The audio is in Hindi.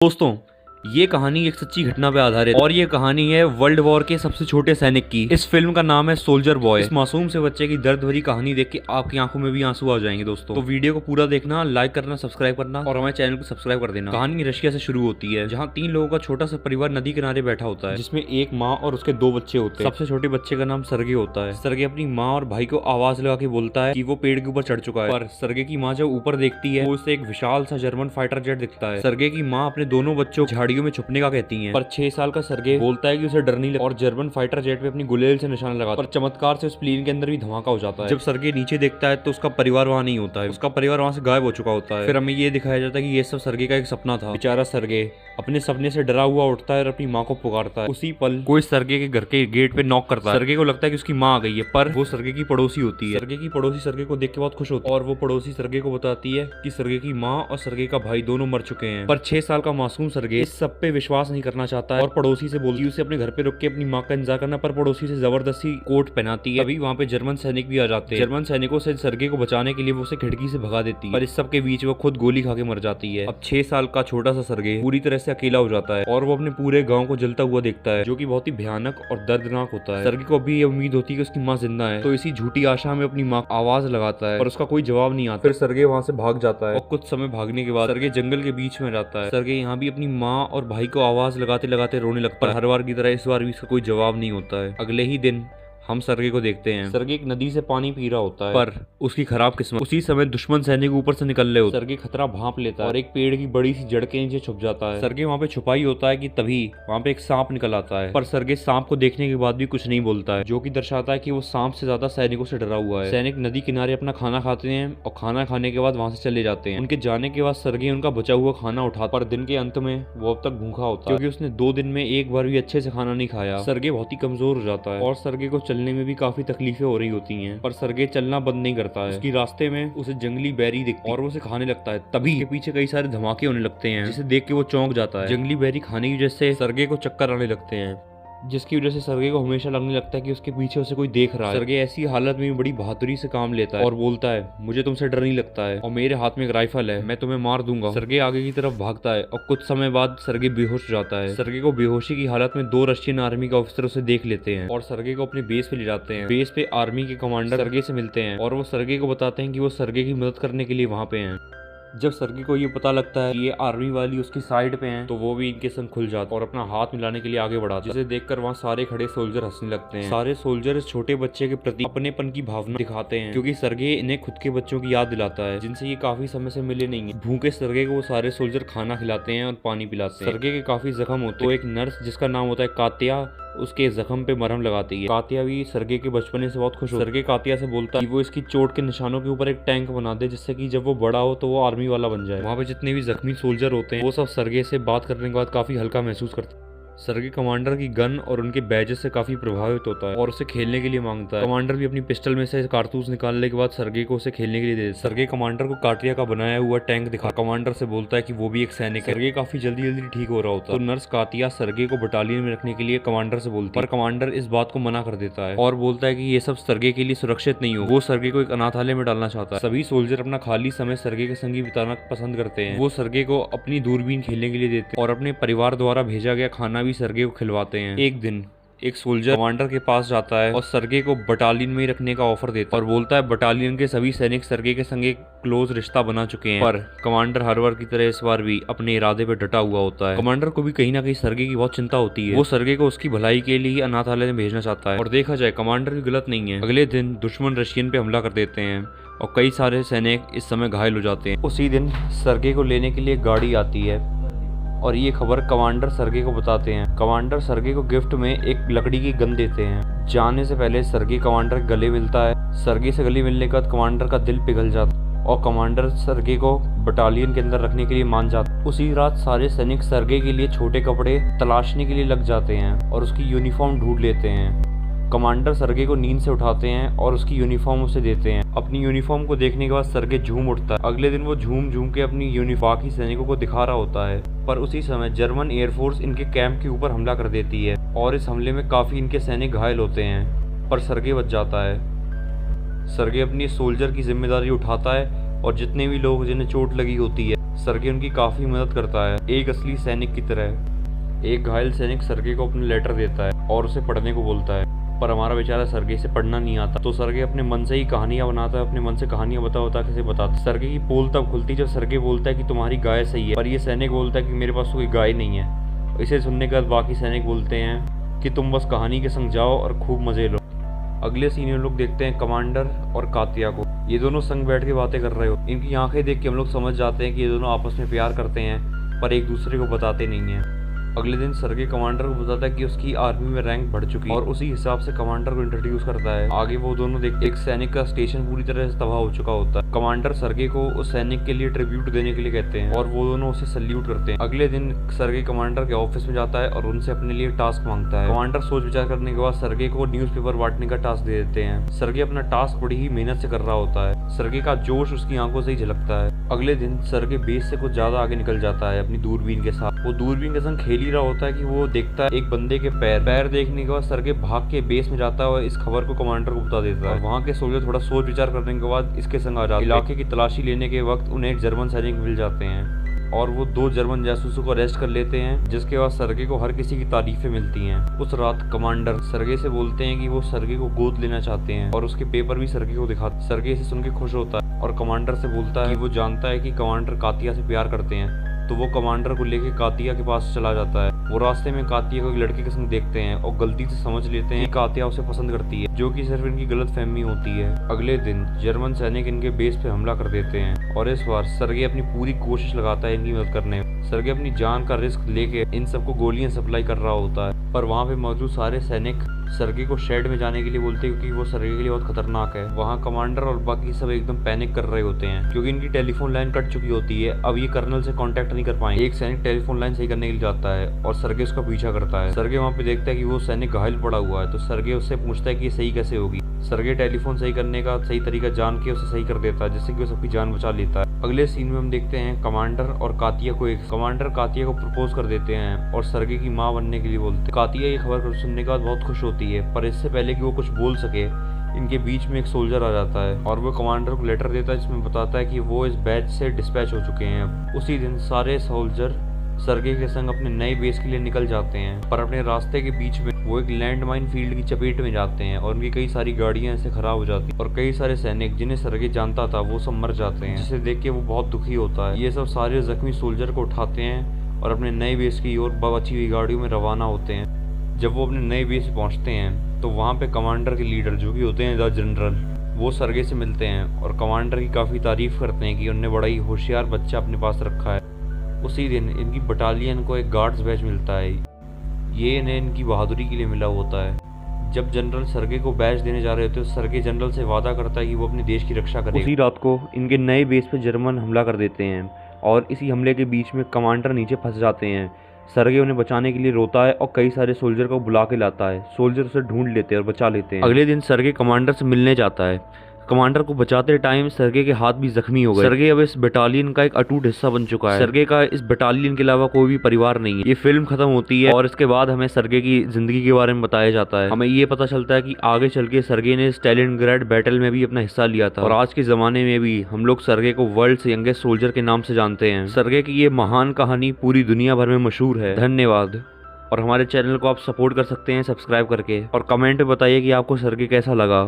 दोस्तों, ये कहानी एक सच्ची घटना पे आधारित और ये कहानी है वर्ल्ड वॉर के सबसे छोटे सैनिक की। इस फिल्म का नाम है सोल्जर बॉय। इस मासूम से बच्चे की दर्द भरी कहानी देख के आपकी आंखों में भी आंसू आ जाएंगे। दोस्तों, तो वीडियो को पूरा देखना, लाइक करना, सब्सक्राइब करना और हमारे चैनल को सब्सक्राइब कर देना। कहानी रशिया से शुरू होती है, जहाँ 3 लोगों का छोटा सा परिवार नदी किनारे बैठा होता है, जिसमें एक माँ और उसके 2 बच्चे होते हैं। सबसे छोटे बच्चे का नाम सर्गे होता है। सर्गे अपनी माँ और भाई को आवाज लगा के बोलता है कि वो पेड़ के ऊपर चढ़ चुका है, पर सर्गे की माँ जब ऊपर देखती है, वो उसे एक विशाल सा जर्मन फाइटर जेट दिखता है। सर्गे की माँ अपने दोनों बच्चों को झाड़ियों में छुपने का कहती है, पर 6 साल का सर्गे बोलता है कि उसे डर नहीं लगता और जर्मन फाइटर जेट पे अपनी गुलेल से निशाना लगाता है। पर चमत्कार से उस प्लेन के अंदर भी धमाका हो जाता है। जब सर्गे नीचे देखता है तो उसका परिवार वहाँ नहीं होता है, उसका परिवार वहाँ से गायब हो चुका होता है। फिर हमें ये दिखाया जाता है कि ये सब सर्गे का एक सपना था। बेचारा सर्गे अपने सपने से डरा हुआ उठता है और अपनी माँ को पुकारता है। उसी पल कोई सर्गे के घर के गेट पे नॉक करता है। सर्गे को लगता है कि उसकी माँ आ गई है, पर वो सर्गे की पड़ोसी होती है। सर्गे की पड़ोसी सर्गे को देख के बहुत खुश होती है और वो पड़ोसी सर्गे को बताती है कि सर्गे की माँ और सर्गे का भाई दोनों मर चुके हैं। पर 6 साल का मासूम सर्गे इस सब पे विश्वास नहीं करना चाहता है और पड़ोसी से बोलती है उसे अपने घर पे रुक के अपनी माँ का इंतजार करना, पर पड़ोसी से जबरदस्ती कोट पहनाती है। अभी वहाँ पे जर्मन सैनिक भी आ जाते हैं। जर्मन सैनिकों से सर्गे को बचाने के लिए वो उसे खिड़की से भगा देती है, पर इस सब के बीच वो खुद गोली खा के मर जाती है। अब 6 साल का छोटा सा सर्गे पूरी तरह से अकेला हो जाता है और वो अपने पूरे गाँव को जलता हुआ देखता है, जो की बहुत ही भयानक और दर्दनाक होता है। सर्गे को अभी ये उम्मीद होती है कि उसकी माँ जिंदा है, तो इसी झूठी आशा में अपनी माँ आवाज लगाता है, पर उसका कोई जवाब नहीं आता। फिर सर्गे वहाँ से भाग जाता है और कुछ समय भागने के बाद सर्गे जंगल के बीच में रहता है। सर्गे यहाँ भी अपनी माँ और भाई को आवाज लगाते लगाते रोने लगता है। हर बार की तरह इस बार भी इसका कोई जवाब नहीं होता है। अगले ही दिन हम सर्गे को देखते हैं। सर्गे एक नदी से पानी पी रहा होता है, पर उसकी खराब किस्मत, उसी समय दुश्मन सैनिक ऊपर से निकल रहे होते हैं। सर्गे खतरा भांप लेता है और एक पेड़ की बड़ी सी जड़ के नीचे छुप जाता है। सर्गे वहाँ पे छुपाई होता है कि तभी वहाँ पे एक सांप निकल आता है, पर सर्गे सांप को देखने के बाद भी कुछ नहीं बोलता है, जो कि दर्शाता है कि वो सांप से ज्यादा सैनिकों से डरा हुआ है। सैनिक नदी किनारे अपना खाना खाते हैं और खाना खाने के बाद वहाँ से चले जाते हैं। उनके जाने के बाद सर्गे उनका बचा हुआ खाना उठाता, पर दिन के अंत में वो अब तक भूखा होता है, क्योंकि उसने 2 दिन में एक बार भी अच्छे से खाना नहीं खाया। सर्गे बहुत ही कमजोर हो जाता है और सर्गे को चलने में भी काफी तकलीफें हो रही होती हैं, पर सर्गे चलना बंद नहीं करता है। उसकी रास्ते में उसे जंगली बेरी दिखती है और वो उसे खाने लगता है। तभी के पीछे कई सारे धमाके होने लगते हैं, जिसे देख के वो चौंक जाता है। जंगली बेरी खाने की वजह से सर्गे को चक्कर आने लगते हैं, जिसकी वजह से सर्गे को हमेशा लगने लगता है कि उसके पीछे उसे कोई देख रहा है। सर्गे ऐसी हालत में बड़ी बहादुरी से काम लेता है और बोलता है, मुझे तुमसे डर नहीं लगता है और मेरे हाथ में एक राइफल है, मैं तुम्हें मार दूंगा। सर्गे आगे की तरफ भागता है और कुछ समय बाद सर्गे बेहोश हो जाता है। सर्गे को बेहोशी की हालत में 2 रशियन आर्मी के ऑफिसर उसे देख लेते हैं और सर्गे को अपने बेस पे ले जाते हैं। बेस पे आर्मी के कमांडर सर्गे से मिलते हैं और वो सर्गे को बताते हैं कि वो सर्गे की मदद करने के लिए वहाँ पे हैं। जब सर्गे को ये पता लगता है कि ये आर्मी वाली उसकी साइड पे हैं, तो वो भी इनके संग खुल जाता है और अपना हाथ मिलाने के लिए आगे बढ़ाता है, जिसे देखकर वहाँ सारे खड़े सोल्जर हंसने लगते हैं। सारे सोल्जर इस छोटे बच्चे के प्रति अपनेपन की भावना दिखाते हैं, क्योंकि सर्गे इन्हें खुद के बच्चों की याद दिलाता है, जिनसे ये काफी समय से मिले नहीं है। भूखे सर्गे को वो सारे सोल्जर खाना खिलाते हैं और पानी पिलाते हैं। सर्गे के काफी जख्म होते हैं, तो एक नर्स जिसका नाम होता है कात्या उसके जख्म पे मरहम लगाती है। कातिया भी सर्गे के बचपने से बहुत खुश हो। सर्गे कातिया से बोलता है कि वो इसकी चोट के निशानों के ऊपर एक टैंक बना दे, जिससे कि जब वो बड़ा हो तो वो आर्मी वाला बन जाए। वहाँ पे जितने भी जख्मी सोल्जर होते हैं वो सब सर्गे से बात करने के बाद काफी हल्का महसूस करते हैं। सर्गे कमांडर की गन और उनके बैजेस से काफी प्रभावित होता है और उसे खेलने के लिए मांगता है। कमांडर भी अपनी पिस्टल में से कारतूस निकालने के बाद सर्गे को उसे खेलने के लिए दे देता है। सर्गे कमांडर को काटिया का बनाया हुआ टैंक दिखा कमांडर से बोलता है कि वो भी एक सैनिक है। सर्गे काफी जल्दी जल्दी ठीक हो रहा होता है, तो नर्स कातिया सर्गे को बटालियन में रखने के लिए कमांडर से बोलती है, पर कमांडर इस बात को मना कर देता है और बोलता है कि ये सब सर्गे के लिए सुरक्षित नहीं हो। वो सर्गे को एक अनाथालय में डालना चाहता है। सभी सोल्जर अपना खाली समय सर्गे के संग बिताना पसंद करते हैं। वो सर्गे को अपनी दूरबीन खेलने के लिए देते हैं और अपने परिवार द्वारा भेजा गया खाना भी सर्गे को खिलवाते हैं। एक दिन एक सोल्जर कमांडर के पास जाता है और सर्गे को बटालियन में ही रखने का ऑफर देता है और बोलता है बटालियन के सभी सैनिक सर्गे के संग एक क्लोज रिश्ता बना चुके हैं, पर कमांडर हर बार की तरह इस बार भी अपने इरादे पे डटा हुआ होता है। कमांडर को भी कहीं ना कहीं सर्गे की बहुत चिंता होती है। वो सर्गे को उसकी भलाई के लिए अनाथालय में भेजना चाहता है और देखा जाए कमांडर भी गलत नहीं है। अगले दिन दुश्मन रशियन पे हमला कर देते हैं और कई सारे सैनिक इस समय घायल हो जाते हैं। उसी दिन सर्गे को लेने के लिए गाड़ी आती है और ये खबर कमांडर सर्गे को बताते हैं। कमांडर सर्गे को गिफ्ट में एक लकड़ी की गन देते हैं। जाने से पहले सर्गे कमांडर के गले मिलता है। सर्गे से गले मिलने के बाद कमांडर का दिल पिघल जाता है और कमांडर सर्गे को बटालियन के अंदर रखने के लिए मान जाता है। उसी रात सारे सैनिक सर्गे के लिए छोटे कपड़े तलाशने के लिए लग जाते हैं और उसकी यूनिफॉर्म ढूंढ लेते हैं। कमांडर सर्गे को नींद से उठाते हैं और उसकी यूनिफॉर्म उसे देते हैं। अपनी यूनिफॉर्म को देखने के बाद सर्गे झूम उठता है। अगले दिन वो झूम झूम के अपनी यूनिफॉर्म की सैनिकों को दिखा रहा होता है, पर उसी समय जर्मन एयरफोर्स इनके कैंप के ऊपर हमला कर देती है और इस हमले में काफी इनके सैनिक घायल होते हैं, पर सर्गे बच जाता है। सर्गे अपनी सोल्जर की जिम्मेदारी उठाता है और जितने भी लोग जिन्हें चोट लगी होती है सर्गे उनकी काफी मदद करता है, एक असली सैनिक की तरह। एक घायल सैनिक सर्गे को अपने लेटर देता है और उसे पढ़ने को बोलता है, पर हमारा बेचारा सर्गे से पढ़ना नहीं आता, तो सर्गे अपने मन से ही कहानियां बनाता है, अपने मन से कहानियां बता कैसे बताता। सर्गे की पोल तब खुलती जब सर्गे बोलता है कि तुम्हारी गाय सही है, पर ये सैनिक बोलता है कि मेरे पास कोई गाय नहीं है। इसे सुनने के बाद बाकी सैनिक बोलते हैं कि तुम बस कहानी के संग जाओ और खूब मजे लो। अगले सीन में लोग देखते हैं कमांडर और कातिया को। ये दोनों संग बैठ के बातें कर रहे हो। इनकी आंखें देख के हम लोग समझ जाते हैं कि ये दोनों आपस में प्यार करते हैं, पर एक दूसरे को बताते नहीं हैं। अगले दिन सर्गे कमांडर को बताता है कि उसकी आर्मी में रैंक बढ़ चुकी है और उसी हिसाब से कमांडर को इंट्रोड्यूस करता है। आगे वो दोनों देखते एक सैनिक का स्टेशन पूरी तरह से तबाह हो चुका होता है। कमांडर सर्गे को उस सैनिक के लिए ट्रिब्यूट देने के लिए कहते हैं और वो दोनों उसे सल्यूट करते हैं। अगले दिन सर्गे कमांडर के ऑफिस में जाता है और उनसे अपने लिए टास्क मांगता है। कमांडर सोच विचार करने के बाद सर्गे को न्यूज़पेपर बांटने का टास्क दे देते हैं। सर्गे अपना टास्क बड़ी ही मेहनत से कर रहा होता है। सर्गे का जोश उसकी आंखों से ही झलकता है। अगले दिन सर्गे बेस से कुछ ज्यादा आगे निकल जाता है अपनी दूरबीन के साथ। वो दूरबीन के संग खेल ही रहा होता है कि वो देखता है एक बंदे के पैर देखने के बाद सर्गे भाग के बेस में जाता है और इस खबर को कमांडर को बता देता है। वहाँ के सोल्जर थोड़ा सोच विचार करने के बाद इसके संग आ जाते हैं। इलाके की तलाशी लेने के वक्त उन्हें एक जर्मन सैनिक मिल जाते हैं और वो 2 जर्मन जासूसों को अरेस्ट कर लेते हैं, जिसके बाद सर्गे को हर किसी की तारीफें मिलती हैं। उस रात कमांडर सर्गे से बोलते हैं कि वो सर्गे को गोद लेना चाहते हैं और उसके पेपर भी सर्गे को दिखाते। सर्गे इसे सुन के खुश होता है और कमांडर से बोलता है कि वो जानता है कि कमांडर कातिया से प्यार करते हैं, तो वो कमांडर को लेके कातिया के पास चला जाता है। वो रास्ते में कातिया को एक लड़के के संग देखते हैं और गलती से समझ लेते हैं कि कातिया उसे पसंद करती है, जो कि सिर्फ इनकी गलत फहमी होती है। अगले दिन जर्मन सैनिक इनके बेस पे हमला कर देते हैं और इस बार सर्गे अपनी पूरी कोशिश लगाता है इनकी मदद करने में। सर्गे अपनी जान का रिस्क लेके इन सबको गोलियां सप्लाई कर रहा होता है, पर वहाँ पे मौजूद सारे सैनिक सर्गे को शेड में जाने के लिए बोलते हैं क्योंकि वो सर्गे के लिए बहुत खतरनाक है। वहाँ कमांडर और बाकी सब एकदम पैनिक कर रहे होते हैं क्योंकि इनकी टेलीफोन लाइन कट चुकी होती है। अब ये कर्नल से कांटेक्ट नहीं कर पाएंगे। एक सैनिक टेलीफोन लाइन सही करने के लिए जाता है और सर्गे उसका पीछा करता है। सर्गे वहाँ पे देखता है कि वो सैनिक घायल पड़ा हुआ है, तो सर्गे उससे पूछता है कि ये सही कैसे होगी। सर्गे टेलीफोन सही करने का सही तरीका जान के उसे सही कर देता है, जिससे कि वो सबकी जान बचा लेता है। अगले सीन में हम देखते हैं कमांडर और कातिया को कमांडर कातिया को प्रपोज कर देते हैं और सर्गे की माँ बनने के लिए बोलते हैं। कातिया ये खबर सुनने के बाद बहुत खुश होती है, पर इससे पहले कि वो कुछ बोल सके इनके बीच में एक सोल्जर आ जाता है और वो कमांडर को लेटर देता है जिसमें बताता है कि वो इस बैच से डिस्पैच हो चुके हैं। उसी दिन सारे सोल्जर सर्गे के संग अपने नए बेस के लिए निकल जाते हैं, पर अपने रास्ते के बीच में वो एक लैंडमाइन फील्ड की चपेट में जाते हैं और उनकी कई सारी गाड़ियां ऐसे खराब हो जाती हैं और कई सारे सैनिक जिन्हें सर्गे जानता था वो सब मर जाते हैं, जिसे देख के वो बहुत दुखी होता है। ये सब सारे जख्मी सोल्जर को उठाते हैं और अपने नए बेस की ओर बची हुई गाड़ियों में रवाना होते हैं। जब वो अपने नए बेस पहुंचते हैं तो वहाँ पे कमांडर के लीडर जो कि होते हैं द जनरल, वो सर्गे से मिलते हैं और कमांडर की काफ़ी तारीफ करते हैं कि उन्होंने बड़ा ही होशियार बच्चा अपने पास रखा है। उसी दिन इनकी बटालियन को एक गार्ड्स बैच मिलता है, ये इन्हें इनकी बहादुरी के लिए मिला होता है। जब जनरल सर्गे को बैच देने जा रहे होते हैं तो सर्गे जनरल से वादा करता है कि वो अपने देश की रक्षा करेगा। उसी रात को इनके नए बेस पे जर्मन हमला कर देते हैं और इसी हमले के बीच में कमांडर नीचे फंस जाते हैं। सर्गे उन्हें बचाने के लिए रोता है और कई सारे सोल्जर को बुला के लाता है। सोल्जर उसे ढूंढ लेते हैं और बचा लेते हैं। अगले दिन सर्गे कमांडर से मिलने जाता है। कमांडर को बचाते टाइम सर्गे के हाथ भी जख्मी हो गए। सर्गे अब इस बटालियन का एक अटूट हिस्सा बन चुका है। सर्गे का इस बटालियन के अलावा कोई भी परिवार नहीं है। ये फिल्म खत्म होती है और इसके बाद हमें सर्गे की जिंदगी के बारे में बताया जाता है। हमें ये पता चलता है कि आगे चल के सर्गे ने स्टालिनग्राड बैटल में भी अपना हिस्सा लिया था और आज के जमाने में भी हम लोग सर्गे को वर्ल्ड से यंगेस्ट सोल्जर के नाम से जानते हैं। सर्गे की ये महान कहानी पूरी दुनिया भर में मशहूर है। धन्यवाद। और हमारे चैनल को आप सपोर्ट कर सकते हैं सब्सक्राइब करके और कमेंट में बताइए कि आपको सर्गे कैसा लगा।